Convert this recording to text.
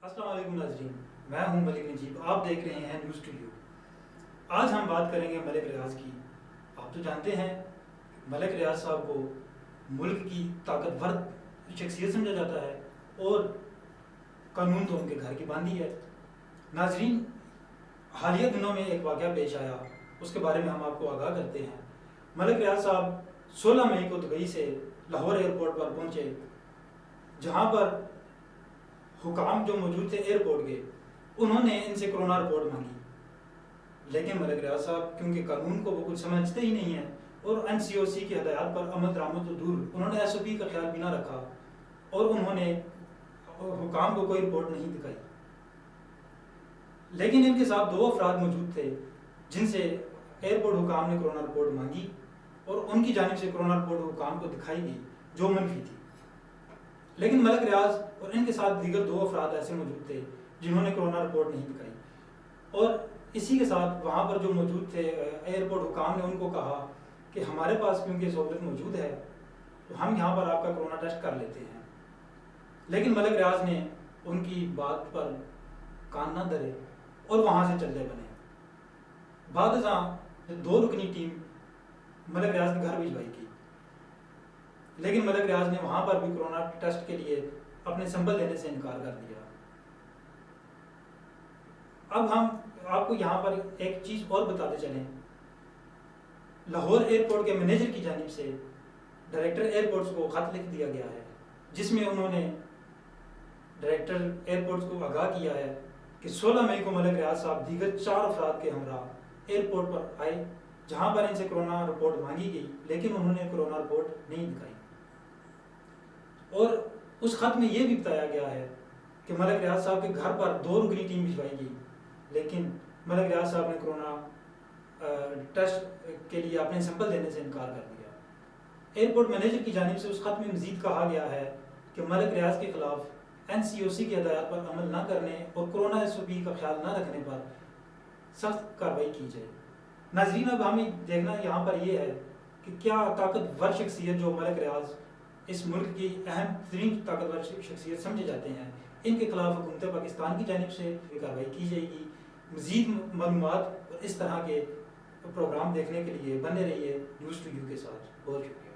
السلام علیکم ناظرین، میں ہوں ملک نجیب، آپ دیکھ رہے ہیں نیوز ٹو یو۔ آج ہم بات کریں گے ملک ریاض کی۔ آپ تو جانتے ہیں ملک ریاض صاحب کو ملک کی طاقتور شخصیت سمجھا جاتا ہے اور قانون تو ان کے گھر کی باندھی ہے۔ ناظرین، حالیہ دنوں میں ایک واقعہ پیش آیا، اس کے بارے میں ہم آپ کو آگاہ کرتے ہیں۔ ملک ریاض صاحب 16 مئی کو دبئی سے لاہور ایئرپورٹ پر پہنچے، جہاں پر حکام جو موجود تھے ایئرپورٹ کے، انہوں نے ان سے کرونا رپورٹ مانگی، لیکن ملک ریاض صاحب کیونکہ قانون کو وہ کچھ سمجھتے ہی نہیں ہیں اور NCOC کی ہدایات پر عمل درآمد تو دور، انہوں نے SOP کا خیال بھی نہ رکھا اور انہوں نے حکام کو کوئی رپورٹ نہیں دکھائی۔ لیکن ان کے ساتھ 2 افراد موجود تھے جن سے ایئرپورٹ حکام نے کرونا رپورٹ مانگی اور ان کی جانب سے کرونا رپورٹ حکام کو دکھائی گئی جو منفی تھی۔ لیکن ملک ریاض اور ان کے ساتھ دیگر 2 افراد ایسے موجود تھے جنہوں نے کرونا رپورٹ نہیں دکھائی، اور اسی کے ساتھ وہاں پر جو موجود تھے ایئرپورٹ حکام نے ان کو کہا کہ ہمارے پاس کیونکہ سہولت موجود ہے تو ہم یہاں پر آپ کا کرونا ٹیسٹ کر لیتے ہیں۔ لیکن ملک ریاض نے ان کی بات پر کان نہ دھرے اور وہاں سے چلے بنے۔ بعد ازاں 2 رکنی ٹیم ملک ریاض کے گھر بھجوائی گئی، لیکن ملک ریاض نے وہاں پر بھی کرونا ٹیسٹ کے لیے اپنے سیمپل دینے سے انکار کر دیا۔ اب ہم آپ کو یہاں پر ایک چیز اور بتاتے چلیں، لاہور ایئرپورٹ کے مینیجر کی جانب سے ڈائریکٹر ایئرپورٹس کو خط لکھ دیا گیا ہے، جس میں انہوں نے ڈائریکٹر ایئرپورٹس کو آگاہ کیا ہے کہ 16 مئی کو ملک ریاض صاحب دیگر 4 افراد کے ہمراہ ایئرپورٹ پر آئے، جہاں پر ان سے کرونا رپورٹ مانگی گئی، لیکن انہوں نے کرونا رپورٹ نہیں دکھائی۔ اور اس خط میں یہ بھی بتایا گیا ہے کہ ملک ریاض صاحب کے گھر پر 2 رکنی ٹیم بھجوائی گئی، لیکن ملک ریاض صاحب نے کرونا ٹیسٹ کے لیے اپنے سیمپل دینے سے انکار کر دیا۔ ایئرپورٹ مینیجر کی جانب سے اس خط میں مزید کہا گیا ہے کہ ملک ریاض کے خلاف NCOC کی ہدایات پر عمل نہ کرنے اور کرونا SOP کا خیال نہ رکھنے پر سخت کارروائی کی جائے۔ ناظرین، اب ہمیں دیکھنا یہاں پر یہ ہے کہ کیا طاقتور شخصیت جو ملک ریاض اس ملک کی اہم ترین طاقتور شخصیت سمجھے جاتے ہیں، ان کے خلاف حکومت پاکستان کی جانب سے کارروائی کی جائے گی۔ مزید معلومات اور اس طرح کے پروگرام دیکھنے کے لیے بنے رہیے نیوز ٹو یو کے ساتھ۔ بہت شکریہ۔